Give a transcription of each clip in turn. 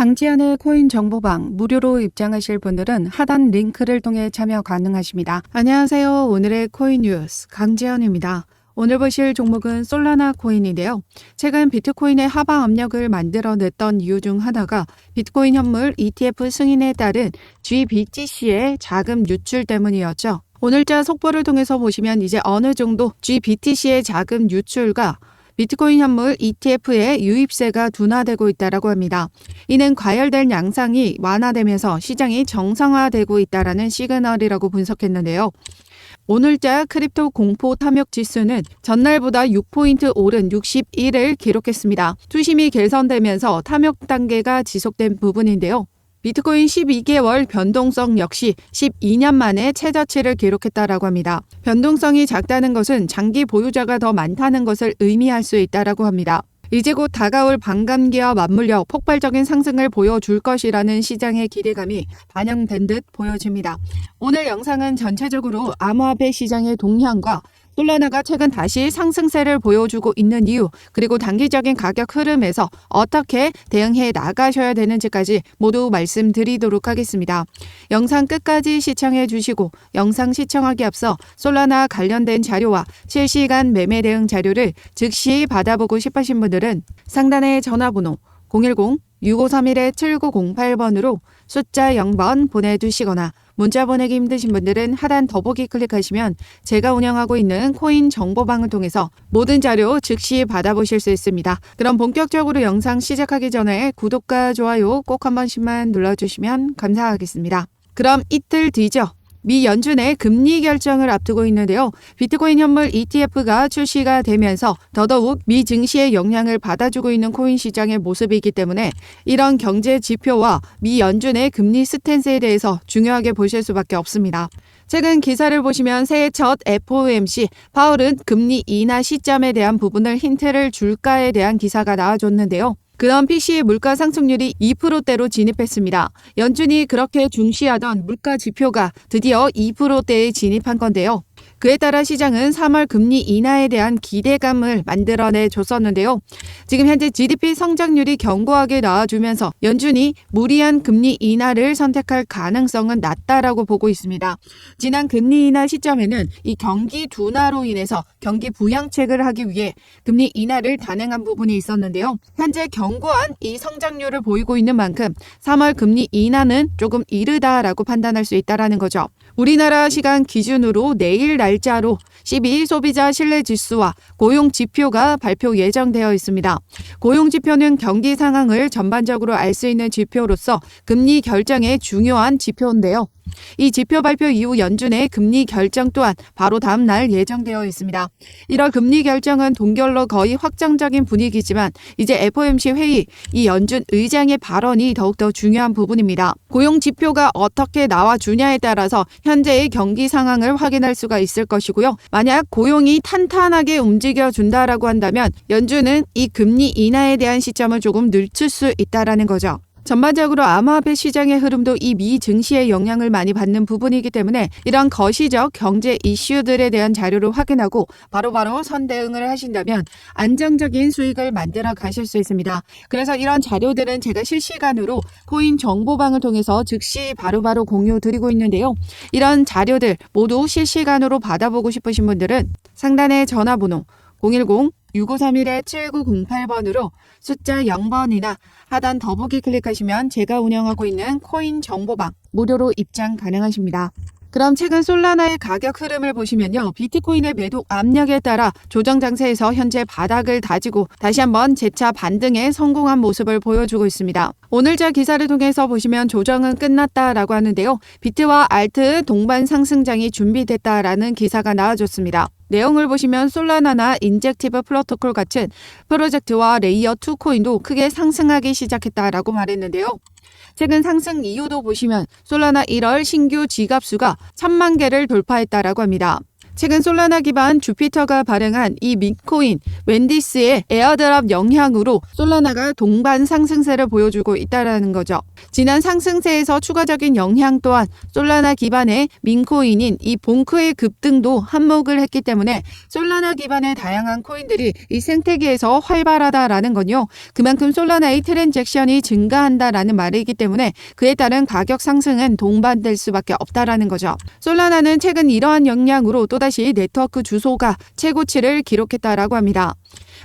강지한의 코인 정보방 무료로 입장하실 분들은 하단 링크를 통해 참여 가능하십니다. 안녕하세요. 오늘의 코인 뉴스 강지한입니다. 오늘 보실 종목은 솔라나 코인인데요. 최근 비트코인의 하방 압력을 만들어냈던 이유 중 하나가 비트코인 현물 ETF 승인에 따른 GBTC의 자금 유출 때문이었죠. 오늘자 속보를 통해서 보시면 이제 어느 정도 GBTC의 자금 유출과 비트코인 현물 ETF의 유입세가 둔화되고 있다고 합니다. 이는 과열된 양상이 완화되면서 시장이 정상화되고 있다는 시그널이라고 분석했는데요. 오늘자 크립토 공포 탐욕 지수는 전날보다 6포인트 오른 61을 기록했습니다. 투심이 개선되면서 탐욕 단계가 지속된 부분인데요. 비트코인 12개월 변동성 역시 12년 만에 최저치를 기록했다고 합니다. 변동성이 작다는 것은 장기 보유자가 더 많다는 것을 의미할 수 있다고 합니다. 이제 곧 다가올 반감기와 맞물려 폭발적인 상승을 보여줄 것이라는 시장의 기대감이 반영된 듯 보여집니다. 오늘 영상은 전체적으로 암호화폐 시장의 동향과 솔라나가 최근 다시 상승세를 보여주고 있는 이유, 그리고 단기적인 가격 흐름에서 어떻게 대응해 나가셔야 되는지까지 모두 말씀드리도록 하겠습니다. 영상 끝까지 시청해 주시고 영상 시청하기 앞서 솔라나 관련된 자료와 실시간 매매 대응 자료를 즉시 받아보고 싶으신 분들은 상단의 전화번호 010-6531-7908번으로 숫자 0번 보내주시거나 문자 보내기 힘드신 분들은 하단 더보기 클릭하시면 제가 운영하고 있는 코인 정보방을 통해서 모든 자료 즉시 받아보실 수 있습니다. 그럼 본격적으로 영상 시작하기 전에 구독과 좋아요 꼭 한 번씩만 눌러주시면 감사하겠습니다. 그럼 이틀 뒤죠. 미 연준의 금리 결정을 앞두고 있는데요. 비트코인 현물 ETF가 출시가 되면서 더더욱 미 증시의 영향을 받아주고 있는 코인 시장의 모습이기 때문에 이런 경제 지표와 미 연준의 금리 스탠스에 대해서 중요하게 보실 수밖에 없습니다. 최근 기사를 보시면 새해 첫 FOMC 파월은 금리 인하 시점에 대한 부분을 힌트를 줄까에 대한 기사가 나와줬는데요. 그런 PC 물가 상승률이 2%대로 진입했습니다. 연준이 그렇게 중시하던 물가 지표가 드디어 2%대에 진입한 건데요. 그에 따라 시장은 3월 금리 인하에 대한 기대감을 만들어내 줬었는데요. 지금 현재 GDP 성장률이 견고하게 나와주면서 연준이 무리한 금리 인하를 선택할 가능성은 낮다라고 보고 있습니다. 지난 금리 인하 시점에는 이 경기 둔화로 인해서 경기 부양책을 하기 위해 금리 인하를 단행한 부분이 있었는데요. 현재 견고한 이 성장률을 보이고 있는 만큼 3월 금리 인하는 조금 이르다라고 판단할 수 있다는 거죠. 우리나라 시간 기준으로 내일 날짜로 12일 소비자 신뢰지수와 고용지표가 발표 예정되어 있습니다. 고용지표는 경기 상황을 전반적으로 알 수 있는 지표로서 금리 결정의 중요한 지표인데요. 이 지표 발표 이후 연준의 금리 결정 또한 바로 다음 날 예정되어 있습니다. 1월 금리 결정은 동결로 거의 확정적인 분위기지만 이제 FOMC 회의, 이 연준 의장의 발언이 더욱더 중요한 부분입니다. 고용 지표가 어떻게 나와주냐에 따라서 현재의 경기 상황을 확인할 수가 있을 것이고요. 만약 고용이 탄탄하게 움직여준다라고 한다면 연준은 이 금리 인하에 대한 시점을 조금 늦출 수 있다는 거죠. 전반적으로 암호화폐 시장의 흐름도 이 미 증시의 영향을 많이 받는 부분이기 때문에 이런 거시적 경제 이슈들에 대한 자료를 확인하고 바로바로 선대응을 하신다면 안정적인 수익을 만들어 가실 수 있습니다. 그래서 이런 자료들은 제가 실시간으로 코인 정보방을 통해서 즉시 바로바로 공유 드리고 있는데요. 이런 자료들 모두 실시간으로 받아보고 싶으신 분들은 상단의 전화번호 010-6531-7908번으로 숫자 0번이나 하단 더보기 클릭하시면 제가 운영하고 있는 코인 정보방 무료로 입장 가능하십니다. 그럼 최근 솔라나의 가격 흐름을 보시면요. 비트코인의 매도 압력에 따라 조정 장세에서 현재 바닥을 다지고 다시 한번 재차 반등에 성공한 모습을 보여주고 있습니다. 오늘자 기사를 통해서 보시면 조정은 끝났다라고 하는데요. 비트와 알트 동반 상승장이 준비됐다라는 기사가 나와줬습니다. 내용을 보시면 솔라나나 인젝티브 프로토콜 같은 프로젝트와 레이어 2 코인도 크게 상승하기 시작했다라고 말했는데요. 최근 상승 이유도 보시면 솔라나 1월 신규 지갑수가 1000만 개를 돌파했다라고 합니다. 최근 솔라나 기반 주피터가 발행한 이 민코인 웬디스의 에어드랍 영향으로 솔라나가 동반 상승세를 보여주고 있다는 거죠. 지난 상승세에서 추가적인 영향 또한 솔라나 기반의 민코인인 이 봉크의 급등도 한몫을 했기 때문에 솔라나 기반의 다양한 코인들이 이 생태계에서 활발하다라는 건요. 그만큼 솔라나의 트랜잭션이 증가한다라는 말이기 때문에 그에 따른 가격 상승은 동반될 수밖에 없다라는 거죠. 솔라나는 최근 이러한 영향으로 또다시 네트워크 주소가 최고치를 기록했다라고 합니다.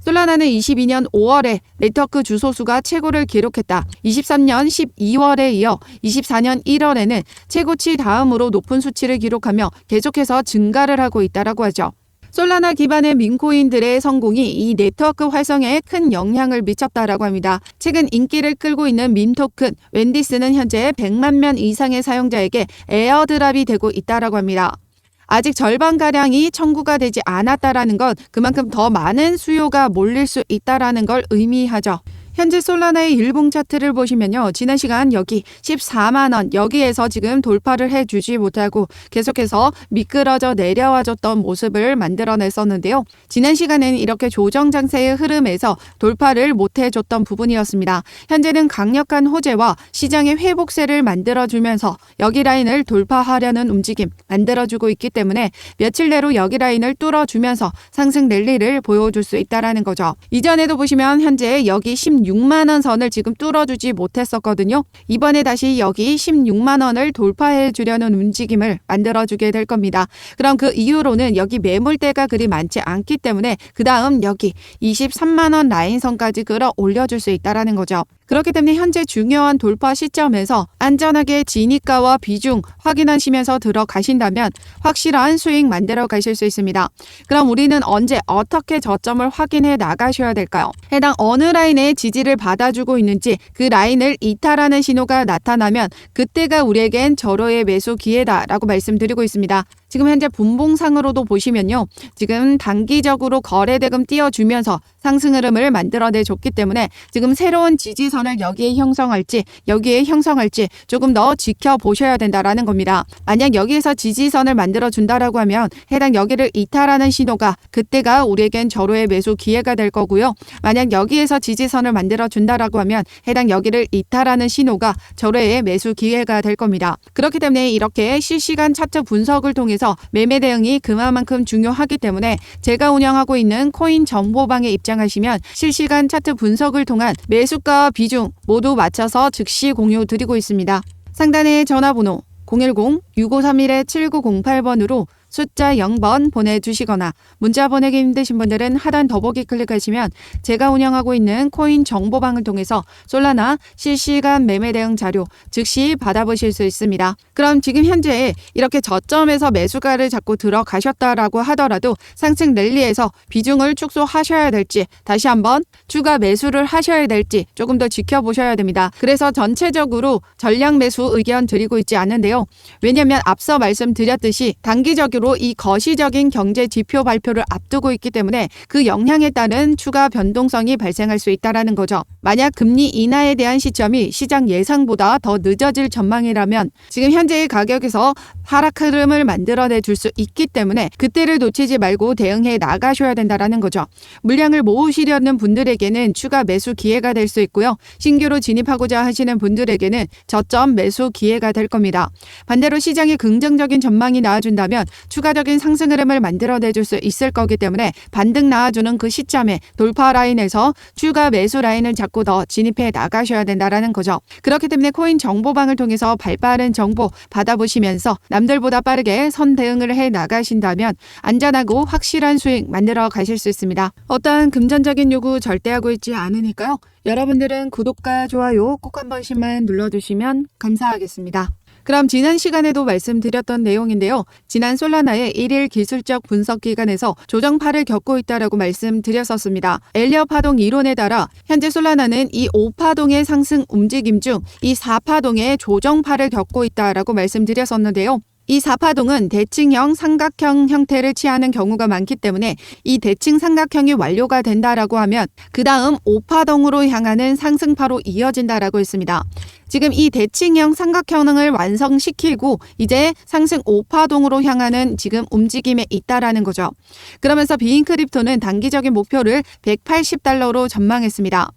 솔라나는 22년 5월에 네트워크 주소 수가 최고를 기록했다. 23년 12월에 이어 24년 1월에는 최고치 다음으로 높은 수치를 기록하며 계속해서 증가를 하고 있다라고 하죠. 솔라나 기반의 민코인들의 성공이 이 네트워크 활성화에 큰 영향을 미쳤다라고 합니다. 최근 인기를 끌고 있는 민토큰 웬디스는 현재 100만 명 이상의 사용자에게 에어드랍이 되고 있다라고 합니다. 아직 절반가량이 청구가 되지 않았다라는 건 그만큼 더 많은 수요가 몰릴 수 있다라는 걸 의미하죠. 현재 솔라나의 일봉 차트를 보시면요. 지난 시간 여기 14만 원 여기에서 지금 돌파를 해주지 못하고 계속해서 미끄러져 내려와줬던 모습을 만들어냈었는데요. 지난 시간에는 이렇게 조정 장세의 흐름에서 돌파를 못해줬던 부분이었습니다. 현재는 강력한 호재와 시장의 회복세를 만들어주면서 여기 라인을 돌파하려는 움직임 만들어주고 있기 때문에 며칠 내로 여기 라인을 뚫어주면서 상승 랠리를 보여줄 수 있다는 거죠. 이전에도 보시면 현재 여기 16만 원 선을 지금 뚫어주지 못했었거든요. 이번에 다시 여기 16만 원을 돌파해 주려는 움직임을 만들어주게 될 겁니다. 그럼 그 이후로는 여기 매물대가 그리 많지 않기 때문에 그 다음 여기 23만 원 라인선까지 끌어올려줄 수 있다는 거죠. 그렇기 때문에 현재 중요한 돌파 시점에서 안전하게 진입가와 비중 확인하시면서 들어가신다면 확실한 수익 만들어 가실 수 있습니다. 그럼 우리는 언제 어떻게 저점을 확인해 나가셔야 될까요? 해당 어느 라인에 지지를 받아주고 있는지 그 라인을 이탈하는 신호가 나타나면 그때가 우리에겐 절호의 매수 기회다라고 말씀드리고 있습니다. 지금 현재 분봉상으로도 보시면요. 지금 단기적으로 거래대금 띄워주면서 상승 흐름을 만들어내줬기 때문에 지금 새로운 지지선을 여기에 형성할지 여기에 형성할지 조금 더 지켜보셔야 된다라는 겁니다. 만약 여기에서 지지선을 만들어준다라고 하면 해당 여기를 이탈하는 신호가 그때가 우리에겐 절호의 매수 기회가 될 거고요. 만약 여기에서 지지선을 만들어준다라고 하면 해당 여기를 이탈하는 신호가 절호의 매수 기회가 될 겁니다. 그렇기 때문에 이렇게 실시간 차트 분석을 통해서 매매 대응이 그만큼 중요하기 때문에 제가 운영하고 있는 코인 정보방에 입장하시면 실시간 차트 분석을 통한 매수가와 비중 모두 맞춰서 즉시 공유 드리고 있습니다. 상단의 전화번호 010-6531-7908번으로 숫자 0번 보내주시거나 문자 보내기 힘드신 분들은 하단 더보기 클릭하시면 제가 운영하고 있는 코인 정보방을 통해서 솔라나 실시간 매매 대응 자료 즉시 받아보실 수 있습니다. 그럼 지금 현재 이렇게 저점에서 매수가를 잡고 들어가셨다라고 하더라도 상승 랠리에서 비중을 축소하셔야 될지 다시 한번 추가 매수를 하셔야 될지 조금 더 지켜보셔야 됩니다. 그래서 전체적으로 전량 매수 의견 드리고 있지 않은데요. 왜냐하면 앞서 말씀드렸듯이 단기적으로 이 거시적인 경제 지표 발표를 앞두고 있기 때문에 그 영향에 따른 추가 변동성이 발생할 수 있다는 거죠. 만약 금리 인하에 대한 시점이 시장 예상보다 더 늦어질 전망이라면 지금 현재의 가격에서 하락 흐름을 만들어내 줄 수 있기 때문에 그때를 놓치지 말고 대응해 나가셔야 된다는 거죠. 물량을 모으시려는 분들에게는 추가 매수 기회가 될 수 있고요. 신규로 진입하고자 하시는 분들에게는 저점 매수 기회가 될 겁니다. 반대로 시장의 긍정적인 전망이 나와준다면 추가적인 상승 흐름을 만들어내줄 수 있을 거기 때문에 반등 나와주는 그 시점에 돌파 라인에서 추가 매수 라인을 잡고 더 진입해 나가셔야 된다는 거죠. 그렇기 때문에 코인 정보방을 통해서 발빠른 정보 받아보시면서 남들보다 빠르게 선 대응을 해 나가신다면 안전하고 확실한 수익 만들어 가실 수 있습니다. 어떠한 금전적인 요구 절대 하고 있지 않으니까요. 여러분들은 구독과 좋아요 꼭 한 번씩만 눌러주시면 감사하겠습니다. 그럼 지난 시간에도 말씀드렸던 내용인데요. 지난 솔라나의 1일 기술적 분석 기간에서 조정파를 겪고 있다라고 말씀드렸었습니다. 엘리엇 파동 이론에 따라 현재 솔라나는 이 5파동의 상승 움직임 중 이 4파동의 조정파를 겪고 있다라고 말씀드렸었는데요. 이 4파동은 대칭형 삼각형 형태를 취하는 경우가 많기 때문에 이 대칭 삼각형이 완료가 된다라고 하면 그 다음 5파동으로 향하는 상승파로 이어진다라고 했습니다. 지금 이 대칭형 삼각형을 완성시키고 이제 상승 5파동으로 향하는 지금 움직임에 있다라는 거죠. 그러면서 비인크립토는 단기적인 목표를 180달러로 전망했습니다.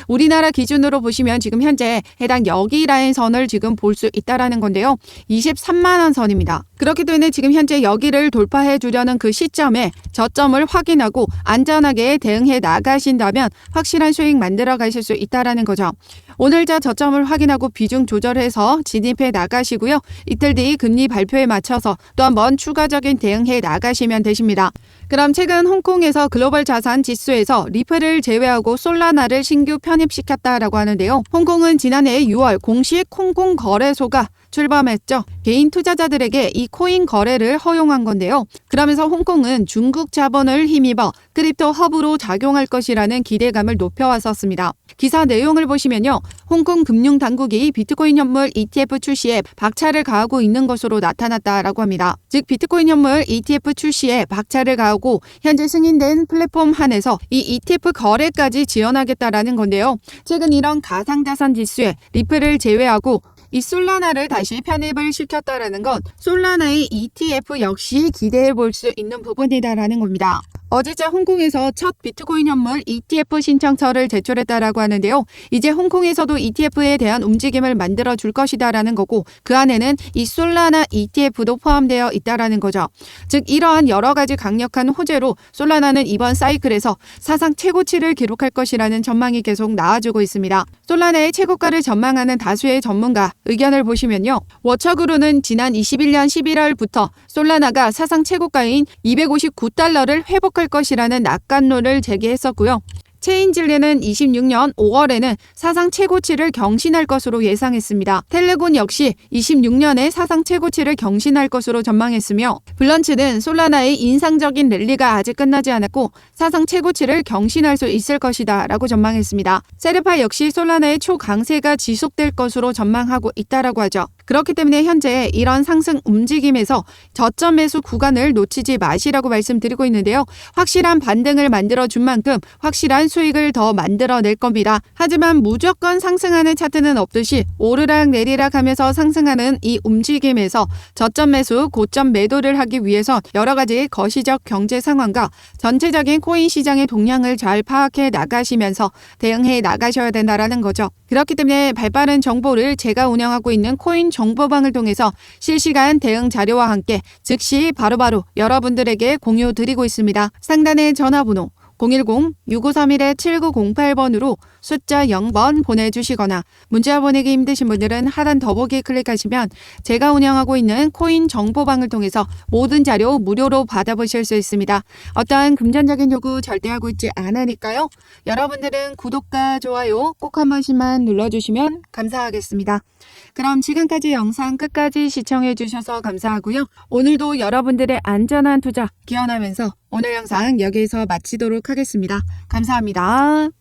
우리나라 기준으로 보시면 지금 현재 해당 여기 라인 선을 지금 볼 수 있다라는 건데요. 23만 원 선입니다. 그렇기 때문에 지금 현재 여기를 돌파해 주려는 그 시점에 저점을 확인하고 안전하게 대응해 나가신다면 확실한 수익 만들어 가실 수 있다라는 거죠. 오늘자 저점을 확인하고 비중 조절해서 진입해 나가시고요. 이틀 뒤 금리 발표에 맞춰서 또 한번 추가적인 대응해 나가시면 되십니다. 그럼 최근 홍콩에서 글로벌 자산 지수에서 리플을 제외하고 솔라나를 신규 편입시켰다라고 하는데요. 홍콩은 지난해 6월 공식 홍콩 거래소가 출범했죠. 개인 투자자들에게 이 코인 거래를 허용한 건데요. 그러면서 홍콩은 중국 자본을 힘입어 크립토 허브로 작용할 것이라는 기대감을 높여왔었습니다. 기사 내용을 보시면요. 홍콩 금융당국이 비트코인 현물 ETF 출시에 박차를 가하고 있는 것으로 나타났다라고 합니다. 즉 비트코인 현물 ETF 출시에 박차를 가하고 현재 승인된 플랫폼 한에서 이 ETF 거래까지 지원하겠다라는 건데요. 최근 이런 가상자산 지수에 리플을 제외하고 이 솔라나를 다시 편입을 시켰다라는 건 솔라나의 ETF 역시 기대해 볼 수 있는 부분이다라는 겁니다. 어제자 홍콩에서 첫 비트코인 현물 ETF 신청서를 제출했다라고 하는데요. 이제 홍콩에서도 ETF에 대한 움직임을 만들어 줄 것이다라는 거고 그 안에는 이 솔라나 ETF도 포함되어 있다라는 거죠. 즉 이러한 여러 가지 강력한 호재로 솔라나는 이번 사이클에서 사상 최고치를 기록할 것이라는 전망이 계속 나와주고 있습니다. 솔라나의 최고가를 전망하는 다수의 전문가 의견을 보시면요. 워처그룹은 지난 21년 11월부터 솔라나가 사상 최고가인 259달러를 회복할 것이라는 낙관론을 제기했었고요. 체인질리는 26년 5월에는 사상 최고치를 경신할 것으로 예상했습니다. 텔레곤 역시 26년에 사상 최고치를 경신할 것으로 전망했으며 블런츠는 솔라나의 인상적인 랠리가 아직 끝나지 않았고 사상 최고치를 경신할 수 있을 것이다 라고 전망했습니다. 세르파 역시 솔라나의 초강세가 지속될 것으로 전망하고 있다라고 하죠. 그렇기 때문에 현재 이런 상승 움직임에서 저점 매수 구간을 놓치지 마시라고 말씀드리고 있는데요. 확실한 반등을 만들어준 만큼 확실한 수익을 더 만들어낼 겁니다. 하지만 무조건 상승하는 차트는 없듯이 오르락 내리락 하면서 상승하는 이 움직임에서 저점 매수, 고점 매도를 하기 위해서 여러 가지 거시적 경제 상황과 전체적인 코인 시장의 동향을 잘 파악해 나가시면서 대응해 나가셔야 된다는 거죠. 그렇기 때문에 발빠른 정보를 제가 운영하고 있는 코인 정보방을 통해서 실시간 대응 자료와 함께 즉시 바로바로 여러분들에게 공유 드리고 있습니다. 상단의 전화번호 010-6531-7908번으로 숫자 0번 보내주시거나 문자 보내기 힘드신 분들은 하단 더보기 클릭하시면 제가 운영하고 있는 코인 정보방을 통해서 모든 자료 무료로 받아보실 수 있습니다. 어떠한 금전적인 요구 절대 하고 있지 않으니까요. 여러분들은 구독과 좋아요 꼭 한 번씩만 눌러주시면 감사하겠습니다. 그럼 지금까지 영상 끝까지 시청해 주셔서 감사하고요. 오늘도 여러분들의 안전한 투자 기원하면서 오늘 영상 여기서 마치도록 하겠습니다. 감사합니다.